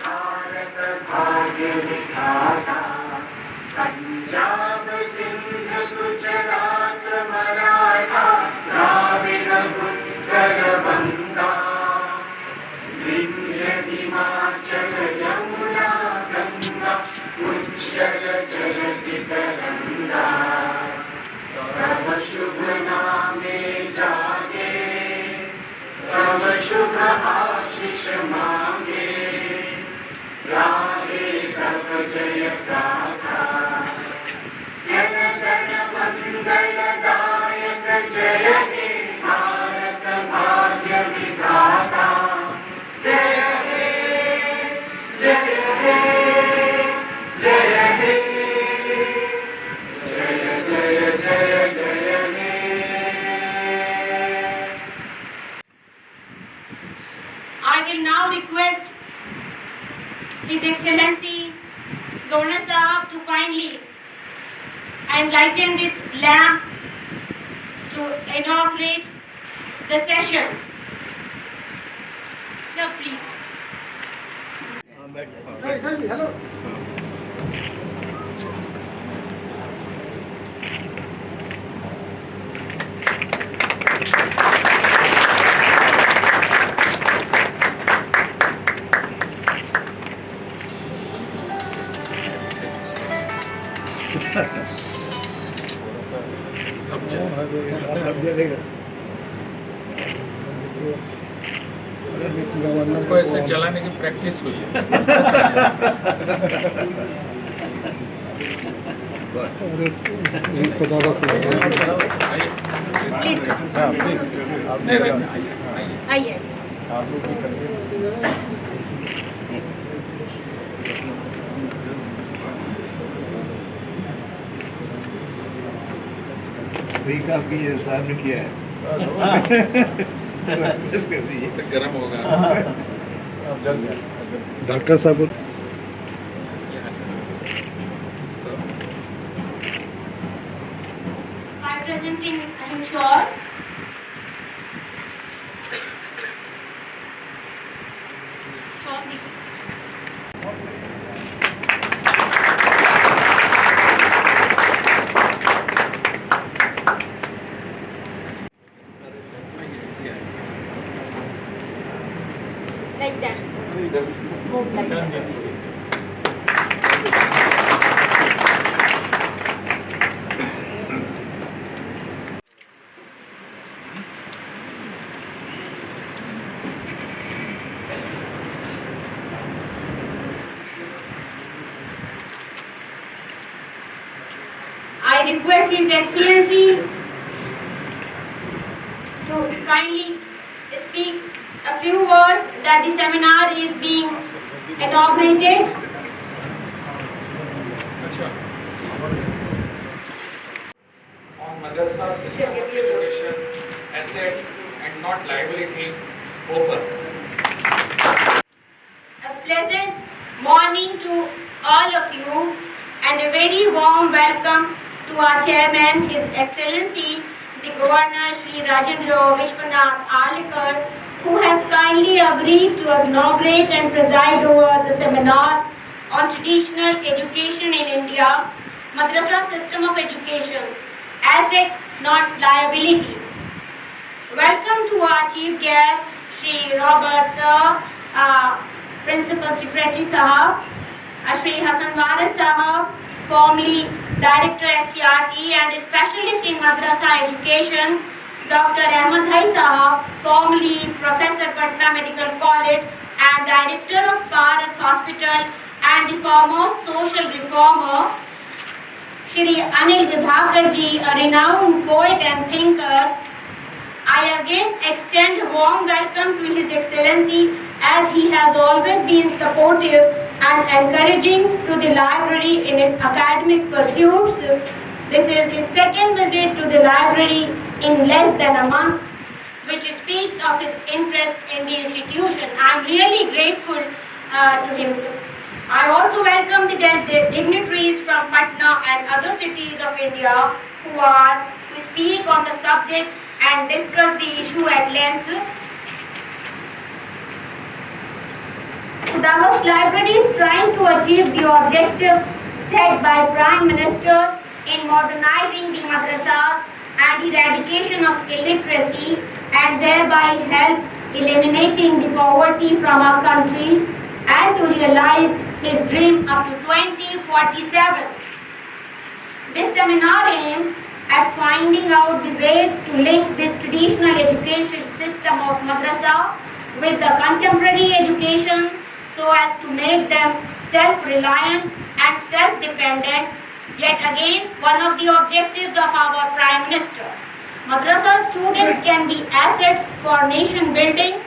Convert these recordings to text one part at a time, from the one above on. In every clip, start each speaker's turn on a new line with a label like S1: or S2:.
S1: भारत भाग्य विधाता पंजाब सिंध गुजरात मराठा द्राविड़ उत्कल बंगा विंध्य हिमाचल यमुना गंगा उज्जल जलधि तरंगा तव शुभ नामे जागे तव शुभ आशीष मांगे गाहे तव जय गाथा जन गण मंगल दायक जय हे भारत भाग्य विधाता जय हे जय हे जय हे जय जय जय जय हे।
S2: I will now request His Excellency Governor Sahab to kindly enlighten this lamp to inaugurate the session. Sir, please.
S3: Hello.
S4: हमको ऐसे जलाने की प्रैक्टिस हुई है।
S2: आइए।
S3: साहब ने किया है।
S4: गर्म होगा।
S3: डॉक्टर साहब
S2: By presenting him short. Like that. Go like that. I request His Excellency to kindly speak a few words that the seminar is being inaugurated.
S4: On madrasa system of education, asset and not liability, open.
S2: A pleasant morning to all of you and a very warm welcome to our chairman, His Excellency, the Governor Shri Rajendra Vishwanath Alekar, who has kindly agreed to inaugurate and preside over the seminar on traditional education in India, Madrasa System of Education, Asset Not Liability. Welcome to our chief guest, Shri Robert Sir, Principal Secretary Sahab, Shri Hassan Waris Sahab, formerly Director SCRT and Specialist in Madrasa Education, Dr. Ahmad Hai Sahab, formerly Professor Patna Medical College and Director of Paras Hospital and the foremost social reformer, Shri Anil Vidhakar ji, a renowned poet and thinker. I again extend a warm welcome to His Excellency as he has always been supportive and encouraging to the library in its academic pursuits. This is his second visit to the library in less than a month, which speaks of his interest in the institution. I am really grateful to him. I also welcome the dignitaries from Patna and other cities of India who are to speak on the subject and discuss the issue at length. Damosh Library is trying to achieve the objective set by Prime Minister in modernizing the madrasas and eradication of illiteracy and thereby help eliminating the poverty from our country and to realize his dream up to 2047. This seminar aims at finding out the ways to link this traditional education system of madrasa with the contemporary education so as to make them self-reliant and self-dependent. Yet again, one of the objectives of our Prime Minister. Madrasa students can be assets for nation building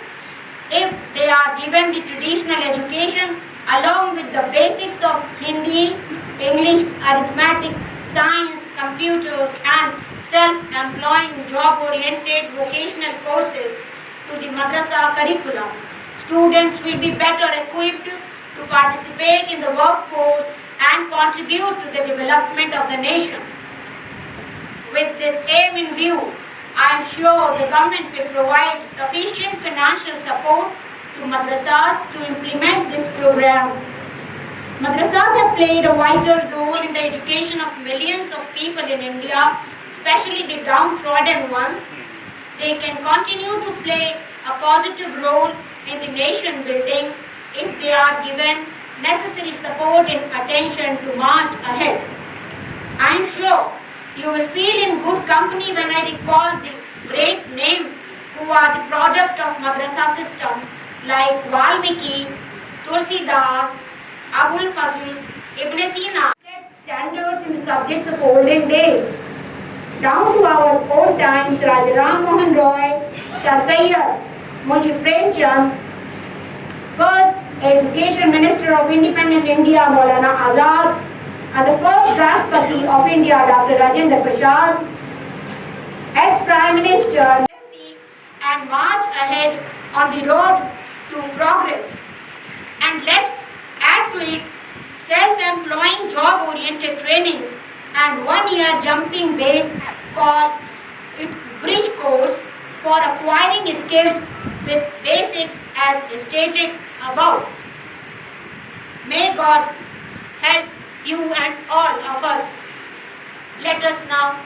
S2: if they are given the traditional education along with the basics of Hindi, English, arithmetic, science, computers and self-employing job-oriented vocational courses to the madrasa curriculum. Students will be better equipped to participate in the workforce and contribute to the development of the nation. With this aim in view, I am sure the government will provide sufficient financial support to madrasas to implement this program. Madrasas have played a vital role in the education of millions of people in India, especially the downtrodden ones. They can continue to play a positive role in the nation building if they are given necessary support and attention to march ahead. I am sure you will feel in good company when I recall the great names who are the product of madrasa system like Valmiki, Tulsidas, Abul Fazl, Ibn Sina set standards in the subjects of olden days. Down to our own times, Raja Ram Mohan Roy, Sir Sayyid Munshi Premchand, first Education Minister of Independent India Maulana Azad, and the first Rashtrapati of India Dr. Rajendra Prasad, ex-Prime Minister, and march ahead on the road to progress. And let's add to it self-employing job-oriented trainings and one-year jumping base called bridge course for acquiring skills with basics as stated above. May God help you and all of us. Let us now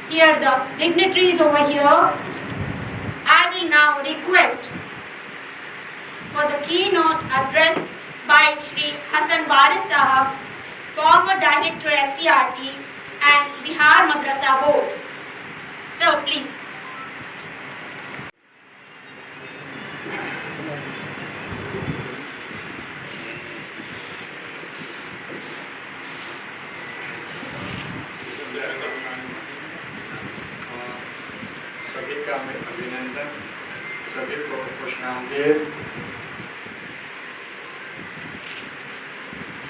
S2: hear the dignitaries over here. I will now request for the keynote address by Shri Hassan Waris Sahab, former Director SCRT and Bihar Madrasa Board. Sir, please.
S3: सभी का मैं अभिनंदन, सभी को खुशामदीद।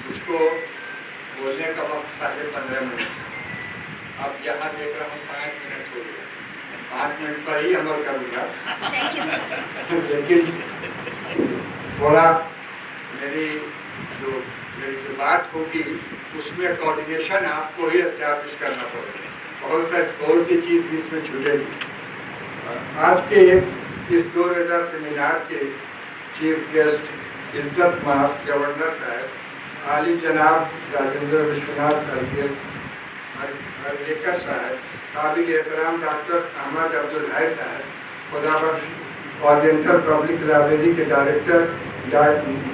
S3: मुझको बोलने का वक्त पहले 15 मिनट, अब यहाँ देख रहा हूँ 5 मिनट हो गया। 5 मिनट पर ही अमल करूँगा। लेकिन थोड़ा मेरी जो बात होगी उसमें कोऑर्डिनेशन आपको ही एस्टैब्लिश करना पड़ेगा। बहुत सी चीज़ भी इसमें छूटेगी। आज के इस 2 रोज़ा सेमिनार के चीफ गेस्ट इज्जत माफ गवर्नर साहब आली जनाब राजेंद्र विश्वनाथ अर्लेकर साहब, काबिल एहतराम डॉक्टर अहमद अब्दुल हाई साहब, खुदाबख्श ओरिएंटल पब्लिक लाइब्रेरी के डायरेक्टर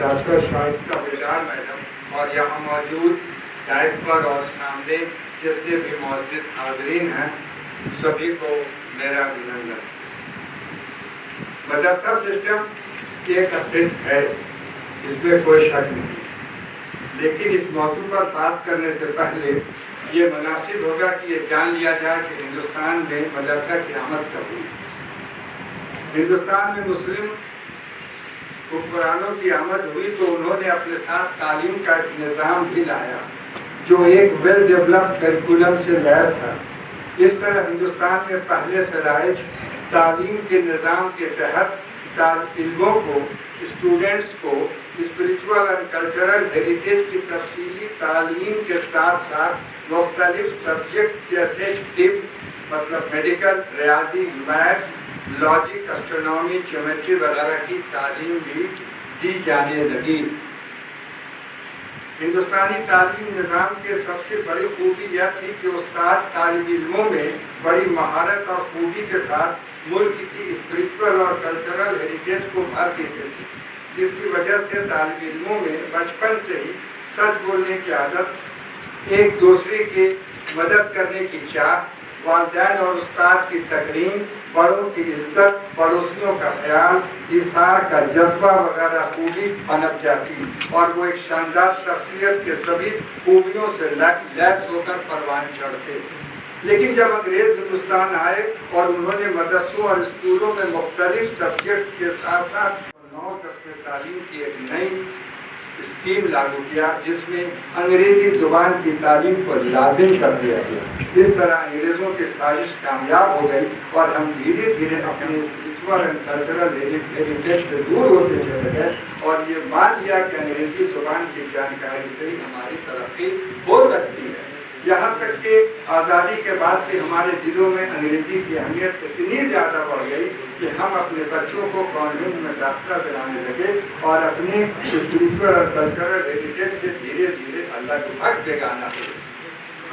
S3: डॉक्टर शाइस्ता बेदार मैडम और यहाँ मौजूद डाइस पर और सामने जितने भी मौजूद हाजरीन हैं, सभी को मेरा अभिनंदन। मदरसा सिस्टम एक असेट है, इसमें कोई शक नहीं, लेकिन इस मौजू पर बात करने से पहले ये मुनासिब होगा कि ये जान लिया जाए कि हिंदुस्तान में मदरसा की आमद कब हुई। हिंदुस्तान में मुस्लिम हुक्मरानों की आमद हुई तो उन्होंने अपने साथ तालीम का एक निज़ाम भी लाया जो एक वेल डेवलप्ड करिकुलम से लैस था। इस तरह हिंदुस्तान में पहले से राइज तालीम के निज़ाम के तहत तालिबों को, स्टूडेंट्स को स्पिरिचुअल एंड कल्चरल हेरिटेज की तफसीली तालीम के साथ साथ मुख्तलिफ सब्जेक्ट जैसे टिप मतलब मेडिकल, रियाजी, मैथ्स, लॉजिक, एस्ट्रोनॉमी, ज्योमेट्री वगैरह की तालीम भी दी जाने लगी। हिंदुस्तानी तालीम निज़ाम के सबसे बड़ी खूबी यह थी कि उस्ताद तालिब इल्मों में बड़ी महारत और खूबी के साथ मुल्क की स्पिरिचुअल और कल्चरल हेरिटेज को भर देते थे, जिसकी वजह से तालिब इल्मों में बचपन से ही सच बोलने की आदत, एक दूसरे की मदद करने की चाह, वालिदैन और उस्ताद की तकरीम, बड़ों की इज्जत, पड़ोसियों का ख्याल, इसार का जज्बा वगैरह खूबी पनप जाती और वो एक शानदार शख्सियत के सभी खूबियों से लैस होकर परवान चढ़ते। लेकिन जब अंग्रेज हिंदुस्तान आए और उन्होंने मदरसों और स्कूलों में मुख्तलिफ सब्जेक्ट्स के साथ साथ 9-10 में तालीम की एक नई स्कीम लागू किया, जिसमें अंग्रेजी जुबान की तालीम को लाजिम कर दिया गया। इस तरह अंग्रेजों की साजिश कामयाब हो गई और हम धीरे धीरे अपने स्पिरिचुअल एंड कल्चरल हेरिटेज से दूर होते चले गए और ये मान लिया कि अंग्रेजी जुबान की जानकारी से ही हमारी तरक्की हो सकती है। यहाँ तक कि आज़ादी के बाद भी हमारे दिलों में अंग्रेजी की अहमियत इतनी ज़्यादा बढ़ गई कि हम अपने बच्चों को कॉन्वेंट में दाखिला दिलाने लगे और अपने स्पिरिचुअल और कल्चरल हेरिटेज से धीरे धीरे लगभग बेगाना हो गए।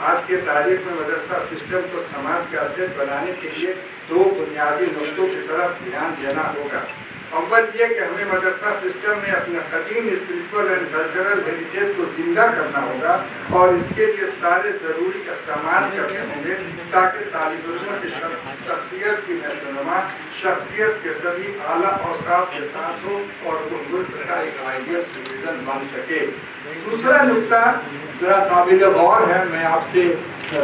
S3: आज के तारीख में मदरसा सिस्टम को समाज का असेट बनाने के लिए 2 बुनियादी नुकतों की तरफ ध्यान देना होगा। अव्वल ये कि हमें मदरसा सिस्टम में अपने कदीम स्पिरिचुअल एंड कल्चरल हेरिटेज को जिंदा करना होगा और इसके लिए सारे ज़रूरी इक़दाम करने होंगे ताकि तालिब इल्मों की शख्सियत की नशोनुमा शख्सियत के सभी आला औसाफ के साथ हो और वो मुल्क का एक आइडियल सिटीजन बन सके। दूसरा नुकता जरा काबिल गौर है, मैं आपसे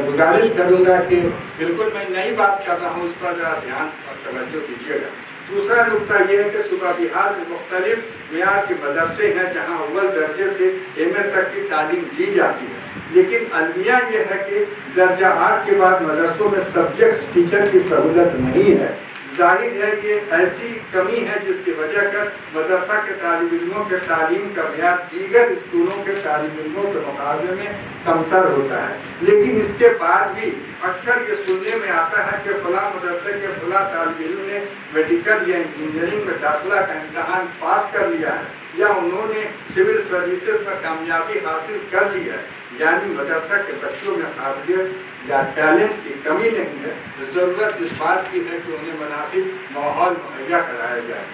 S3: गुजारिश करूँगा कि बिल्कुल मैं नई बात कर रहा हूँ, इस पर जरा ध्यान और तवज्जो दीजिएगा। दूसरा नुकता यह है कि सूबा बिहार में मुख्तलिफ मेयार के मदरसे हैं जहाँ अव्वल दर्जे से एम.ए. तक की तालीम दी जाती है, लेकिन अलमिया यह है कि दर्जा 8 के बाद मदरसों में सब्जेक्ट टीचर की सहूलत नहीं है। जाहिर है ये ऐसी कमी है जिसकी वजह कर मदरसा के तालिब इल्मों के तालीम का मेयार दीगर स्कूलों के तालिब इल्मों के मुकाबले में कमतर होता है। लेकिन इसके बाद भी अक्सर ये सुनने में आता है कि फलां मदरसे के फलां तालिब इल्म ने मेडिकल या इंजीनियरिंग में दाखिला का इम्तहान पास कर लिया है या उन्होंने सिविल सर्विसेज में कामयाबी हासिल कर ली है, यानी मदरसा के बच्चों में काबिलियत या टैलेंट की कमी नहीं है। ज़रूरत इस बात की है कि उन्हें मुनासिब माहौल मुहैया कराया जाए।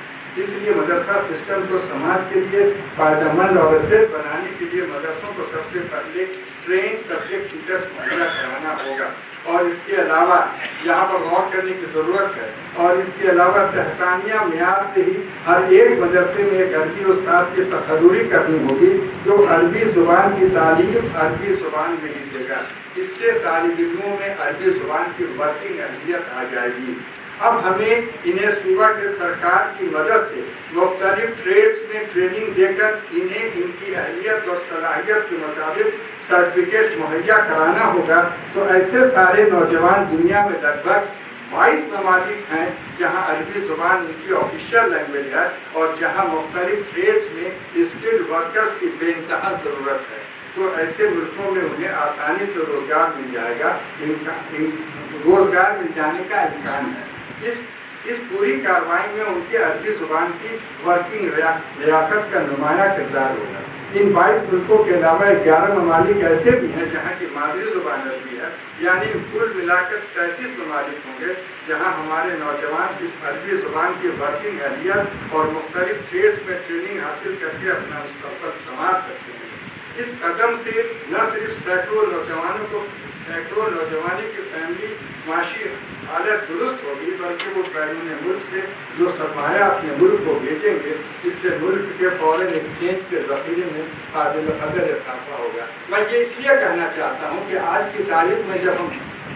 S3: इसलिए मदरसा सिस्टम को समाज के लिए फ़ायदेमंद और असेट बनाने के लिए मदरसों को सबसे पहले ट्रेन सब्जेक्ट टीचर्स मुहैया कराना होगा और इसके अलावा यहाँ पर गौर करने की ज़रूरत है और इसके अलावा तहतानिया मेयार से ही हर एक मदरसे में एक अरबी उस्ताद की तकर्रुरी करनी होगी जो अरबी ज़ुबान की तालीम अरबी ज़ुबान में ही देगा। इससे तालिब इल्मों में अरबी ज़ुबान की वर्किंग अहमियत आ जाएगी। अब हमें इन्हें सूबा के सरकार की मदद से मुख्तलिफ ट्रेड्स में ट्रेनिंग देकर इन्हें इनकी अहलियत और सलाहियत के मुताबिक सर्टिफिकेट मुहैया कराना होगा। तो ऐसे सारे नौजवान दुनिया में लगभग 22 ममालिक हैं जहाँ अरबी ज़ुबान उनकी ऑफिशियल लैंग्वेज है और जहाँ मुख्तलिफ ट्रेड्स में स्किल्ड वर्कर्स की बेइंतहा ज़रूरत है। तो ऐसे मुल्कों में उन्हें आसानी से रोज़गार मिल जाएगा, रोज़गार मिल जाने का इम्कान है। इस पूरी कार्रवाई में उनके अरबी ज़ुबान की वर्किंग लियाकत का नुमाया किरदार होगा। इन 22 मुल्कों के अलावा 11 ममालिक ऐसे भी हैं जहाँ की मादरी ज़ुबान अरबी है, यानी कुल मिलाकर 33 ममालिक होंगे जहाँ हमारे नौजवान सिर्फ अरबी ज़ुबान की वर्किंग अहलियत और मुख्तलिफ ट्रेड्स में ट्रेनिंग हासिल करके अपना मुस्तक़बिल संवार सकते हैं। इस कदम से न सिर्फ सैकड़ों नौजवानों की फैमिली माशी हालत दुरुस्त होगी, बल्कि वो बैरून मुल्क से जो सरमाया अपने मुल्क को भेजेंगे, इससे मुल्क के फॉरेन एक्सचेंज के ज़ख़ीरे में काबिल क़दर इज़ाफ़ा होगा। मैं ये इसलिए कहना चाहता हूँ कि आज की तारीख में जब हम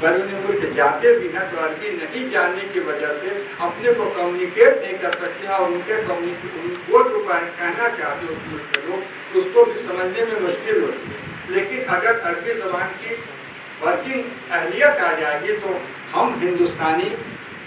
S3: बैरून मुल्क जाते भी हैं तो अरबी नहीं जानने की वजह से अपने को कम्युनिकेट नहीं कर सकते और वो जो कहना चाहते उस मुल्क के लोग उसको भी समझने में मुश्किल होती है। लेकिन अगर अरबी ज़बान की वर्किंग अहलियत आ जाएगी तो हम हिंदुस्तानी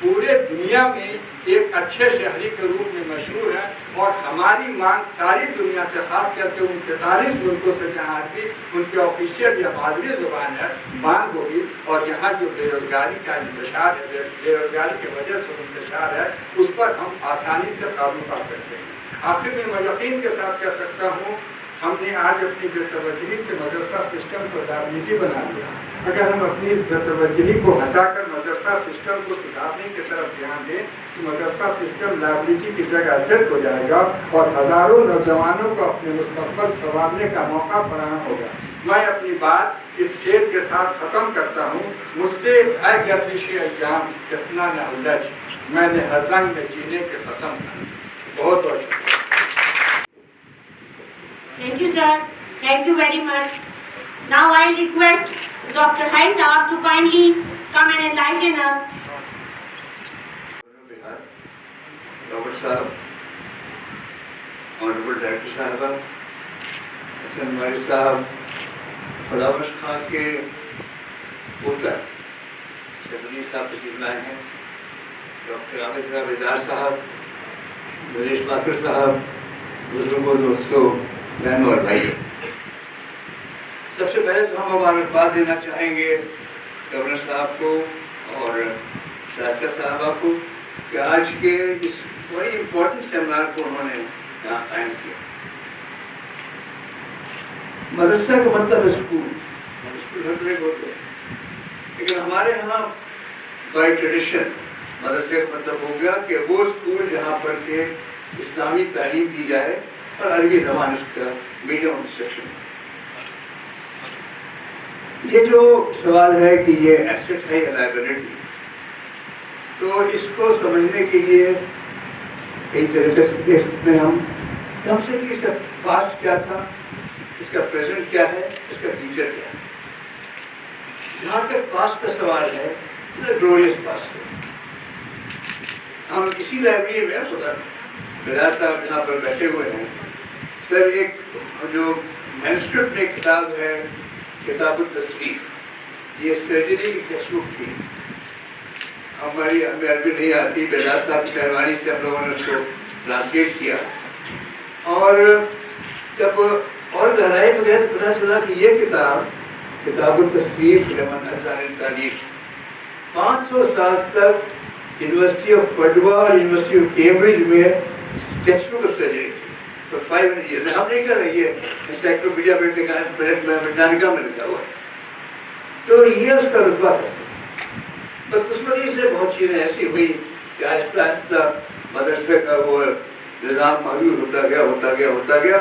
S3: पूरे दुनिया में एक अच्छे शहरी के रूप में मशहूर है और हमारी मांग सारी दुनिया से, खास करके उन 43 मुल्कों से जहाँ भी उनके ऑफिशियल या मादरी ज़ुबान है, मांग होगी। और यहाँ जो बेरोज़गारी का इंतशार है, बेरोज़गारी की वजह से इंतशार है उस पर हम आसानी से काबू पा सकते हैं। आखिर में मैं यकीन के साथ कह सकता हूँ, हमने आज अपनी बेतवज्जही से मदरसा सिस्टम को लाइबिलिटी बना लिया। अगर हम अपनी इस बेतवज्जही को हटाकर मदरसा सिस्टम को सुधारने की तरफ ध्यान दें तो मदरसा सिस्टम लाइबिलिटी की जगह एसेट हो जाएगा और हज़ारों नौजवानों को अपने मुस्तक़बिल संवारने का मौका फराहम होगा। मैं अपनी बात इस शेर के साथ ख़त्म करता हूँ, मुझसे ऐ गर्दिश अय्याम कितना न उलझ, मैंने हर रंग में जीने के कसम। बहुत बहुत शुक्रिया।
S2: Thank you, sir. Thank you very much. Now I'll request Dr. Hai Saab to kindly come and enlighten us.
S5: Robert साहब, ऑनरेबल डायरेक्टर साहबा, हसन वारिस साहब, खुदावंश खान के पुत्र शबली साहब तशरीफ लाए हैं, डॉक्टर आबिद बेदार साहब, नरेश माथुर साहब, बुजुर्गों, दोस्तों, बहनों और भाइयों, सबसे पहले तो हम मुबारकबाद देना चाहेंगे गवर्नर साहब को और शास्त्रा साहबा को कि आज के इस बड़ी इम्पोर्टेंट सेमिनार को उन्होंने यहाँ कायम किया। मदरसा का मतलब है स्कूल, स्कूल हर जगह होते हैं, लेकिन हमारे यहाँ बाय ट्रेडिशन मदरसे का मतलब हो गया कि वो स्कूल जहाँ पर के इस्लामी तालीम दी जाए और अरबी ज़बान उसका मीडियम ऑफ इंस्ट्रक्शन। ये जो सवाल है कि ये एसेट है या लायबिलिटी, तो इसको समझने के लिए कई तरीके से देख सकते हैं हम से कि इसका पास्ट क्या था, इसका प्रेजेंट क्या है, इसका फ्यूचर क्या है। जहाँ तक पास्ट का सवाल है, ग्लोरियस पास्ट है। हम इसी लाइब्रेरी में खुदा बेदार साहब जहाँ पर बैठे हुए हैं, सर एक जो मैन्युस्क्रिप्ट में किताब है किताब तस्रीफ, ये सर्जरी की टेक्स्ट बुक थी, हमें अरबी नहीं आती, बेदार साहब की मेहरबानी से हम लोगों ने उसको ट्रांसलेट किया और जब और गहराई बगैर पता चला कि ये किताब तस्रीफ तारीफ 500 साल तक यूनिवर्सिटी ऑफ पडुआ और यूनिवर्सिटी ऑफ कैम्ब्रिज में टेक्स्ट बुक ऑफ सर्जरी थी for 500 years। हम नहीं कर रहे, ये एनसाइक्लोपीडिया ब्रिटानिका में लिखा हुआ है, तो ये उसका रुतबा था। बदकिस्मती से बहुत चीज़ें ऐसी हुई कि आहिस्ता आहिस्ता मदरसे का वो निज़ाम मौजूद होता गया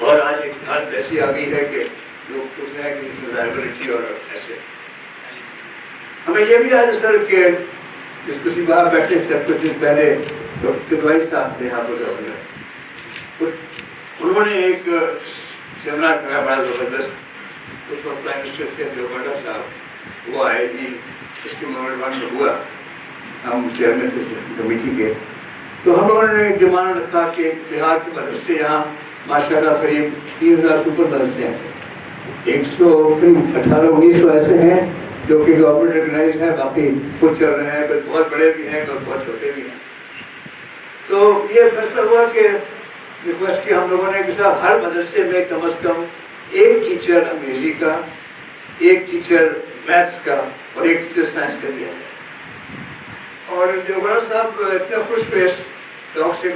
S5: और आज एक हालत ऐसी आ गई है कि लोग पूछ रहे हैं कि लायबिलिटी और ऐसे। हमें ये भी याद है सर कि इस किसी बार बैठे से कुछ दिन पहले डॉक्टर भाई साहब थे यहाँ पर, उन्होंने एक सेमिनार कराया बड़ा ज़बरदस्त, उस वक्त प्राइम मिनिस्टर थे देवगढ़ साहब, वो आए जी, इसके मेमोरेंडम में हुआ, हम चेयरमैन थे कमेटी के, तो हम लोगों ने एक डिमांड रखा कि बिहार के मदरसे यहाँ माशाल्लाह करीब 3000 सुपर मदरसे हैं, 100 करीब 1800-1900 ऐसे हैं जो कि गवर्नमेंट रिकग्नाइज है, बाकी कुछ चल रहे हैं, कुछ बहुत बड़े भी हैं, कुछ बहुत छोटे भी हैं। तो ये फैसला हुआ कि रिक्वेस्ट की हम लोगों ने कि साहब हर मदरसे में कम से कम एक टीचर अंग्रेजी का, एक टीचर मैथ्स का और एक टीचर साइंस का दिया जाए। और देवगढ़ साहब इतने खुश थे टॉक से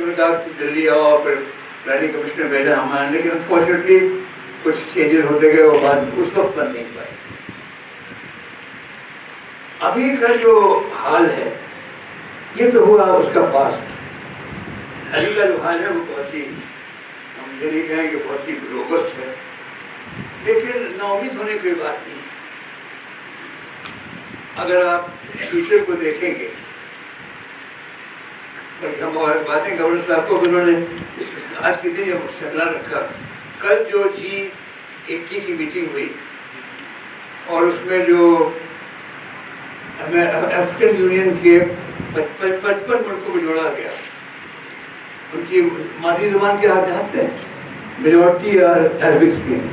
S5: दिल्ली आओ और फिर प्लानिंग कमिश्नर भेजा हमारे, लेकिन अनफॉर्चुनेटली कुछ चेंजेस होते गए, वो बात उस वक्त बन नहीं पाई। अभी का जो हाल है ये तो हुआ उसका पास्ट, अभी का जो हाल है वो बहुत ही, हम ये नहीं कहेंगे बहुत ही रोबस्ट है, लेकिन नाउमीद होने की बात नहीं। अगर आप फ्यूचर को देखेंगे, हम और बातें गवर्नर साहब को उन्होंने आज के दिन सेमिनार रखा, कल जो G80 की मीटिंग हुई और उसमें जो अफ्रीकन यूनियन के 55 मुल्कों को जोड़ा गया, उनकी मादरी ज़बान के हाथ हैं, मेजॉरिटी आर अरबिक स्पीकिंग।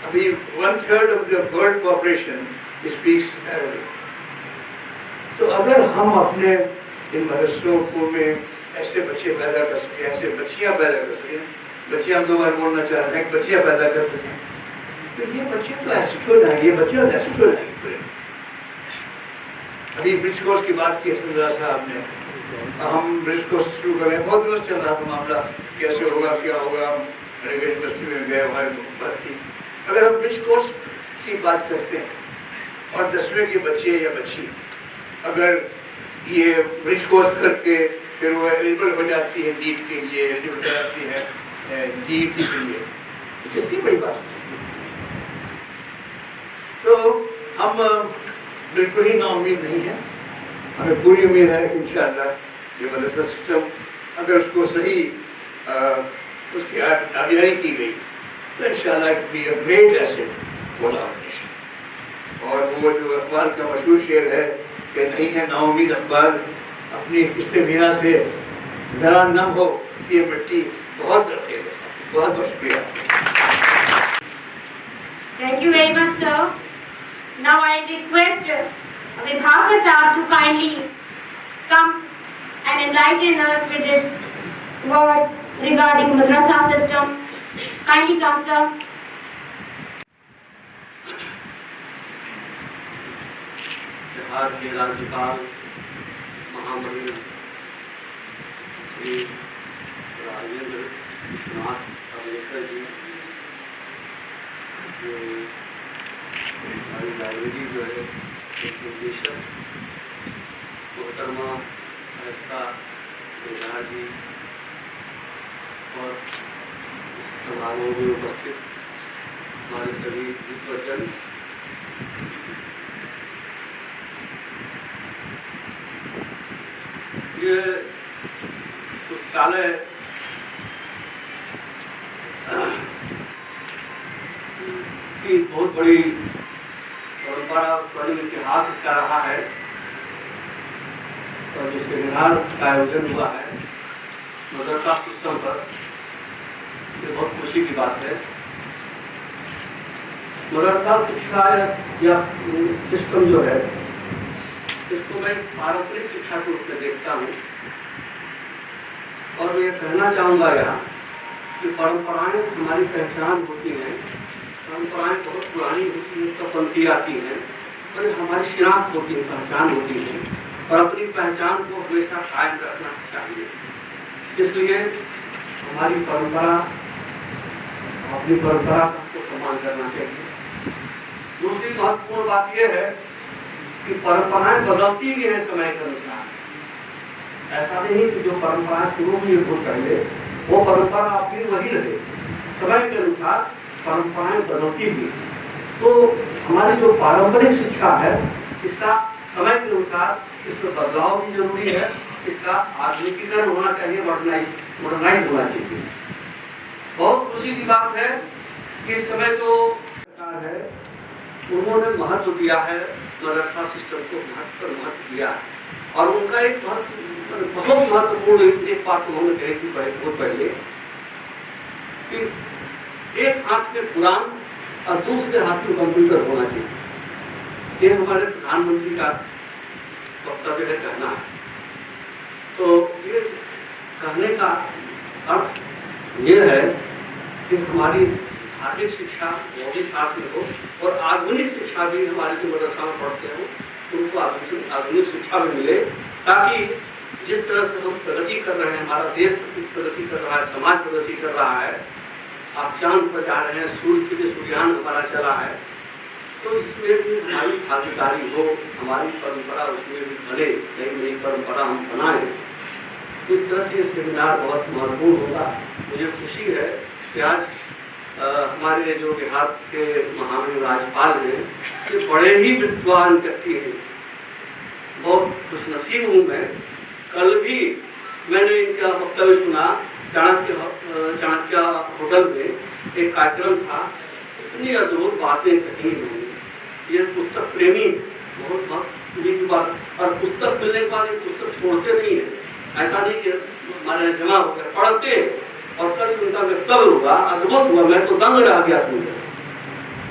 S5: अभी 1/3 of the world population speaks Arabic. तो अगर हम अपने इन मदरसों को में ऐसे बच्चे पैदा कर सकें, ऐसे बच्चियाँ पैदा कर सकें, बच्चियाँ हम 2 बार बोलना चाह रहे हैं, बच्चियाँ पैदा कर सकें, तो ये बच्चे तो एसिड हो जाएंगे, ये बच्चे तो एसिड हो जाएंगे। अभी ब्रिज कोर्स की बात की है सरदार साहब ने, हम ब्रिज कोर्स शुरू करें, बहुत दिनों से चल रहा था मामला, कैसे होगा क्या होगा, हम अलीगढ़ यूनिवर्सिटी में गए, हमारे बात की। अगर हम ब्रिज कोर्स की बात करते हैं और 10वीं के बच्चे या बच्ची अगर ये ब्रिज कोर्स करके फिर वो एलिजिबल हो जाती है नीट के लिए, एलिजिबल हो जाती है जीईटी के लिए, कितनी बड़ी बात है। तो हम बिल्कुल ही नाउम्मीद नहीं है, हमें पूरी उम्मीद है कि इंशाअल्लाह ये मदरसा सिस्टम अगर उसको सही उसकी आबियारी की गई तो इंशाअल्लाह it be a great asset for our nation. और वो जो अखबार का मशहूर शेर है कि नहीं है नाउम्मीद अखबार अपनी किस्से मीना से जरा नम हो कि ये मिट्टी बहुत सरफेस है। बहुत बहुत शुक्रिया।
S2: Thank you very much, sir. Now I request Vibhakar Saab to kindly come and enlighten us with his words regarding madrasa system. Kindly come, sir.
S6: Bihar के राज्यपाल महामहिम श्री राजेंद्र विश्वनाथ अम्बेडकर जी, जो हमारी लाइब्रेरी जो है उसके निदेशक मोहतरमा साहित्या बेदार जी और इस समारोह में उपस्थित हमारे सभी विद्वजन, ये पुस्तकालय की बहुत बड़ी परंपरा, स्वर्ण इतिहास इसका रहा है और जो सेमिनार का आयोजन हुआ है मदरसा सिस्टम पर, ये बहुत खुशी की बात है। मदरसा शिक्षा या सिस्टम जो है इसको मैं पारंपरिक शिक्षा के रूप में देखता हूँ और मैं कहना चाहूँगा यहाँ कि परंपराएं हमारी पहचान होती हैं, परंपराएं बहुत पुरानी होती हैं, कपंथी आती हैं और हमारी शिनाख्त होती है, पहचान होती है और अपनी पहचान को हमेशा कायम रखना चाहिए। इसलिए हमारी परंपरा, अपनी परंपरा को सम्मान करना चाहिए। दूसरी महत्वपूर्ण बात यह है कि परंपराएं बदलती भी है समय के अनुसार। ऐसा नहीं कि जो परंपराएं शुरू हुई बहुत पहले वो परंपरा अपनी वही रहे, समय के अनुसार परंपराएं बदलती भी। तो हमारी जो पारंपरिक शिक्षा है इसका समय के अनुसार इसमें बदलाव भी जरूरी है, इसका आधुनिकीकरण होना चाहिए, मॉडर्नाइज होना चाहिए। बहुत खुशी की बात है कि इस समय जो सरकार है उन्होंने महत्व दिया है, मदरसा सिस्टम को महत्व दिया है और उनका एक बहुत महत्वपूर्ण एक बात उन्होंने कही थी बहुत पहले कि एक हाथ में कुरान और दूसरे हाथ में कंप्यूटर होना चाहिए। ये हमारे प्रधानमंत्री का वक्तव्य है, कहना है। तो ये कहने का अर्थ ये है कि हमारी धार्मिक शिक्षा वो भी साथ में हो और आधुनिक शिक्षा भी हमारे जो मदरसा में पढ़ते हो उनको आधुनिक शिक्षा भी मिले, ताकि जिस तरह से हम प्रगति कर रहे हैं, हमारा देश प्रगति कर रहा है, समाज प्रगति कर रहा है, आप चांद पर जा रहे हैं, सूर्य के लिए सूर्यान हमारा चला है, तो इसमें भी हमारी भागीदारी हो, हमारी परंपरा उसमें भी बने, नई नई परंपरा हम बनाएं। इस तरह से ये सेमिनार बहुत महत्वपूर्ण होगा। मुझे खुशी है कि आज हमारे जो बिहार के महामहिम राज्यपाल हैं ये बड़े ही विद्वान व्यक्ति हैं, बहुत खुशनसीब हूँ मैं। कल भी मैंने इनका वक्तव्य सुना, चाणक्य होटल में एक कार्यक्रम था, इतनी अद्भुत बातें कही उन्होंने। ये पुस्तक प्रेमी बहुत की बात, और पुस्तक मिलने के बाद पुस्तक छोड़ते नहीं है, ऐसा नहीं कि हमारे जमा हो गया, पढ़ते। और कल उनका वक्तव्य हुआ, अद्भुत हुआ, मैं तो दंग रह गया सुनकर।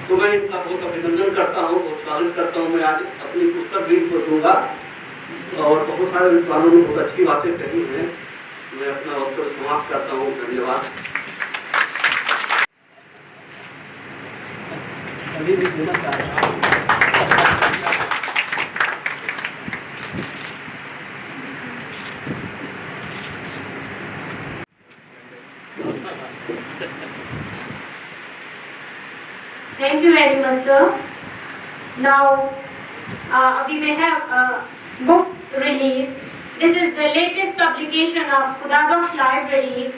S6: तो मैं इनका बहुत अभिनंदन करता हूँ, बहुत स्वागत करता हूँ। मैं आज अपनी पुस्तक भी इनको दूंगा और बहुत सारे विद्वानों ने बहुत अच्छी बातें कही हैं। मैं अपना वक्तव्य समाप्त करता हूँ। धन्यवाद। अभी भी देना चाह रहा हूँ।
S2: Thank you very much, sir. Now, we may have a book release. This is the latest publication of Khudabakhsh Library.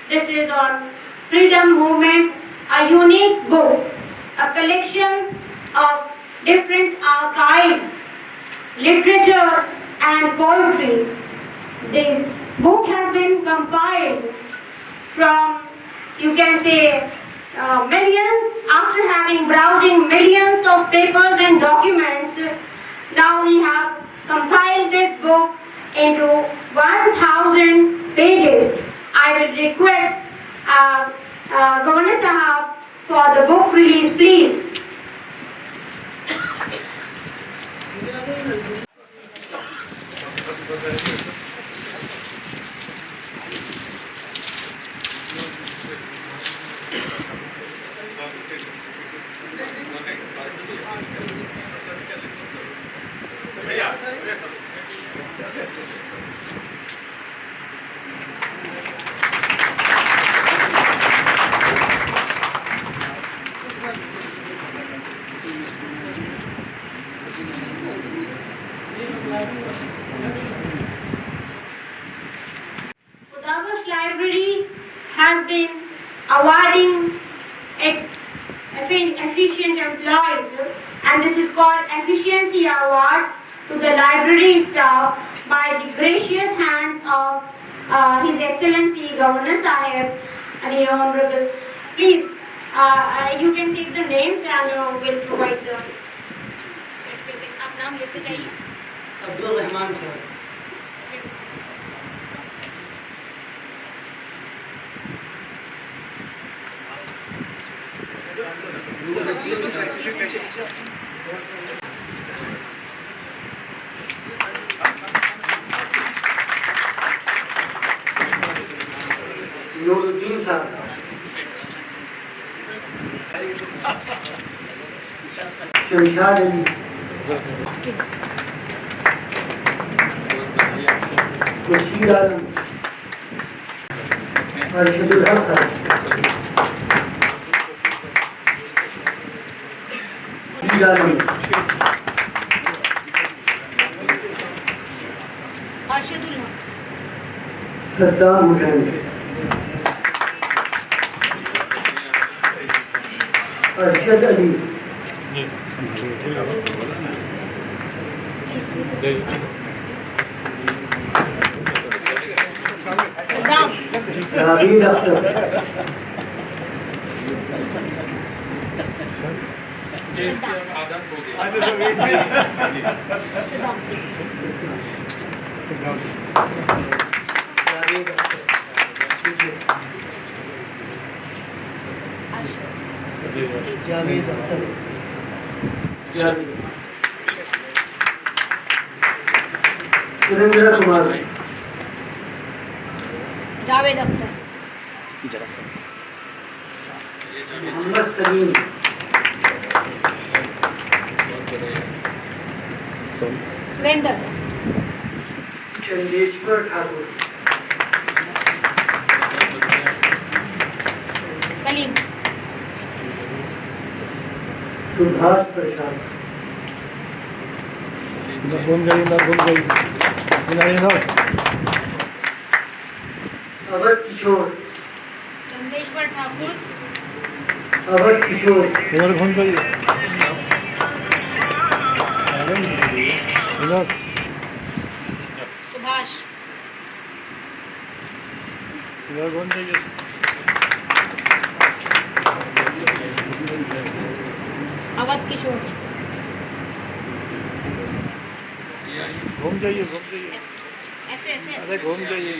S2: This is on Freedom Movement, a unique book, a collection of different archives, literature and poetry. This book has been compiled from, you can say, millions, after having browsing millions of papers and documents. Now we have compiled this book into 1,000 pages. I will request Governor Sahab for the book release, please. Khudabakhsh Library has been awarding its efficient employees, and this is called Efficiency Awards to the library staff by the gracious hands of His Excellency Governor Sahib and the Honorable. Please, you can take the names and we'll provide the. आप नाम लेते जाइए.
S7: Abdul Rahman sir. Nooruddin साहब. शमशाद अली. खुर्शीद आलम. अर्शदुल हक साहब. खुर्शीद आलम.
S2: अर्शदुल हक.
S5: सद्दाम हुसैन. अर्शद अली. जावेद अख्तर.
S4: इसकी आदत हो गई.
S7: जावेद अख्तर.
S5: सुरेंद्र कुमार.
S2: जावेद अख्तर.
S5: मोहम्मद सलीम.
S2: सुरेंद्र.
S5: चंदेश्वर ठाकुर.
S2: सलीम.
S5: सुभाष प्रसाद. अवध किशोर.
S2: चंदेश्वर ठाकुर.
S5: अवध किशोर.
S2: सुभाष. अवध किशोर.
S8: घूम जाइए
S2: ऐसे ऐसे
S8: अरे घूम जाइए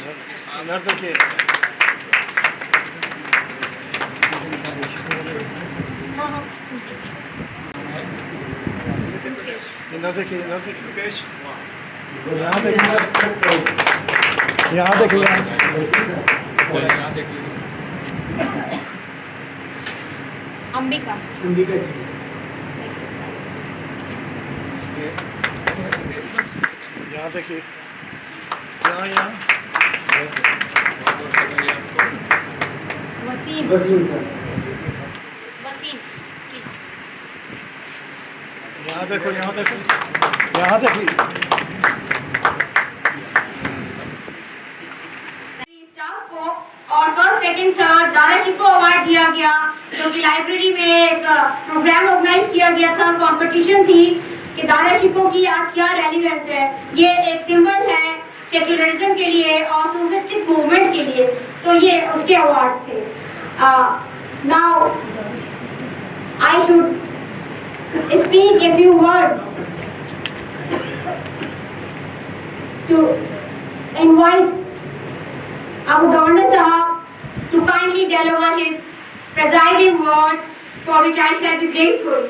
S8: इधर देखिए इधर देखिए यहाँ देखिए
S2: अंबिका.
S5: अंबिका जी.
S8: यहाँ देखिए यहाँ
S7: वसीम सर।
S2: वसीम, please.
S8: यहाँ देखो, यहाँ देखो, यहाँ देखिए।
S2: स्टाफ को और फर्स्ट सेकंड थर्ड दाराशिव को अवार्ड दिया गया, क्योंकि लाइब्रेरी में एक प्रोग्राम ऑर्गेनाइज किया गया था, कंपटीशन थी कि दाराशिव की आज क्या रेलिवेंस है। ये एक सिंबल है सेक्युलरिज्म के लिए और सोफिस्टिक मूवमेंट के लिए, तो ये उसके अवार्ड थे। Now I should speak a few words to invite our Governor Sahab to kindly deliver his presiding words, for which I shall be grateful.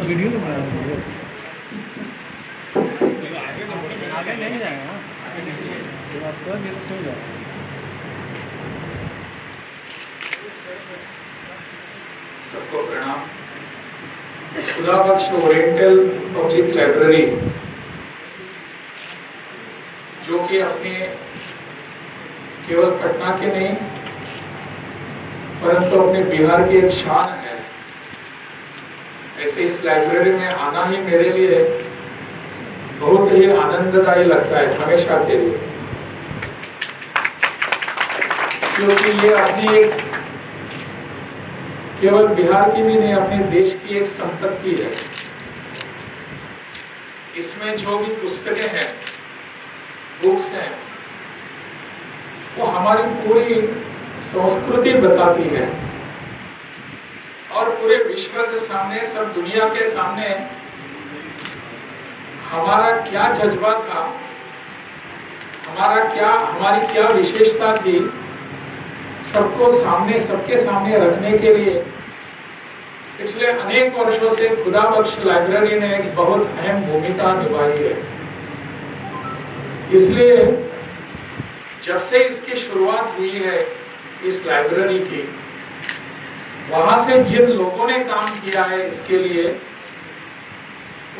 S4: Video आगे नहीं जाएगा आपको मेरे सो जाएगा।
S9: सबको प्रणाम। खुदा बख्श ओरिएंटल पब्लिक लाइब्रेरी, जो कि अपने केवल पटना के नहीं परंतु अपने बिहार की एक शान है, ऐसे इस लाइब्रेरी में आना ही मेरे लिए बहुत ही आनंददायी लगता है हमेशा के लिए, क्योंकि ये अपनी एक केवल बिहार की भी नहीं अपने देश की एक संपत्ति है। इसमें जो भी पुस्तकें हैं, बुक्स हैं, वो हमारी पूरी संस्कृति बताती है और पूरे विश्व के सामने, सब दुनिया के सामने हमारा क्या जज्बा था, हमारी क्या विशेषता थी, सबको सामने, सबके सामने रखने के लिए पिछले अनेक वर्षों से खुदा बख्श लाइब्रेरी ने एक बहुत अहम भूमिका निभाई है। इसलिए जब से इसकी शुरुआत हुई है इस लाइब्रेरी की, वहां से जिन लोगों ने काम किया है इसके लिए,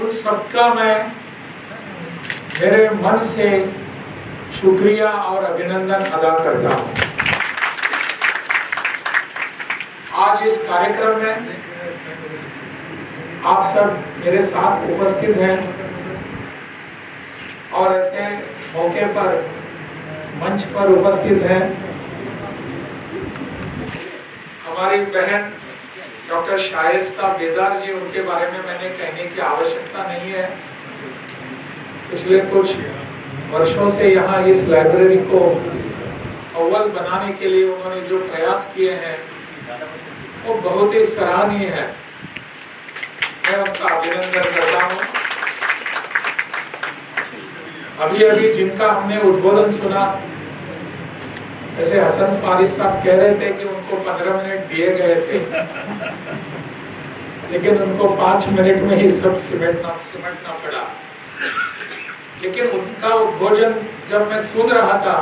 S9: उन सबका मैं मेरे मन से शुक्रिया और अभिनंदन अदा करता हूं। आज इस कार्यक्रम में आप सब मेरे साथ उपस्थित हैं और ऐसे मौके पर मंच पर उपस्थित हैं। हमारी बहन डॉक्टर शाइस्ता बेदार जी, उनके बारे में मैंने कहने की आवश्यकता नहीं है। पिछले कुछ वर्षों से यहाँ इस लाइब्रेरी को अव्वल बनाने के लिए उन्होंने जो प्रयास किए हैं वो बहुत ही सराहनीय है। मैं उनका अभिनंदन करता हूँ। अभी अभी जिनका हमने उद्बोधन सुना, ऐसे हसन फारिस साहब कह रहे थे कि उनको 15 मिनट दिए गए थे, लेकिन उनको 5 मिनट में ही सब सिमटना पड़ा। लेकिन उनका उद्बोधन जब मैं सुन रहा था,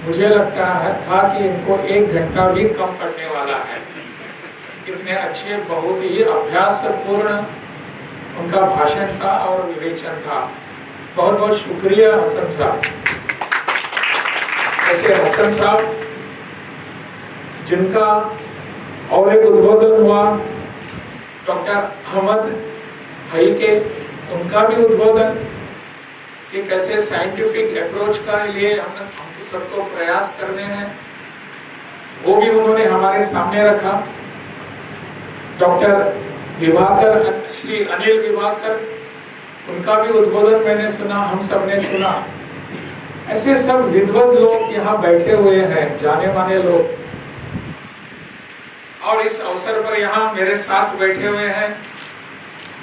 S9: मुझे लगता था कि इनको 1 घंटा भी कम पड़ने वाला है। इतने अच्छे, बहुत ही अभ्यासपूर्ण उनका भाषण था और विवेचन था। बहुत बहुत शुक्रिया हसन साहब। ऐसे हसन साहब जिनका और एक उद्बोधन हुआ डॉक्टर अहमद भाई के, उनका भी उद्बोधन कि कैसे साइंटिफिक अप्रोच का लिए हम सबको प्रयास करने हैं, वो भी उन्होंने हमारे सामने रखा। डॉक्टर विभाकर, श्री अनिल विभाकर, उनका भी उद्बोधन मैंने सुना, हम सब ने सुना। ऐसे सब विद्वत लोग यहाँ बैठे हुए हैं, जाने माने लोग। और इस अवसर पर यहाँ मेरे साथ बैठे हुए हैं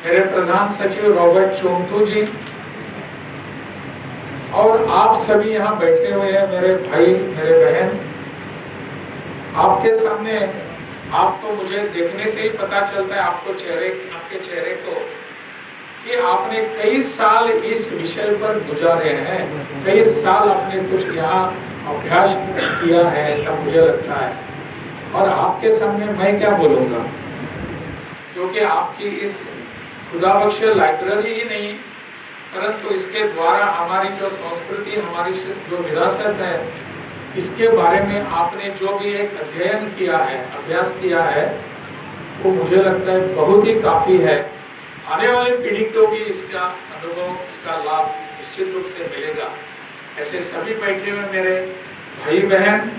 S9: मेरे प्रधान सचिव रॉबर्ट चोंगतू जी, और आप सभी यहाँ बैठे हुए हैं मेरे भाई, मेरे बहन। आपके सामने, आप तो मुझे देखने से ही पता चलता है आपके चेहरे को कि आपने कई साल इस विषय पर गुजारे हैं, कई साल आपने कुछ यहाँ अभ्यास किया है, ऐसा मुझे लगता है। और आपके सामने मैं क्या बोलूँगा, क्योंकि आपकी इस खुदा बख्श लाइब्रेरी ही नहीं, परंतु इसके द्वारा हमारी जो संस्कृति, हमारी जो विरासत है, इसके बारे में आपने जो भी एक अध्ययन किया है, अभ्यास किया है, वो मुझे लगता है बहुत ही काफ़ी है। आने वाली पीढ़ी को भी इसका अनुभव, इसका लाभ निश्चित रूप से मिलेगा। ऐसे सभी बैठे हुए मेरे भाई बहन,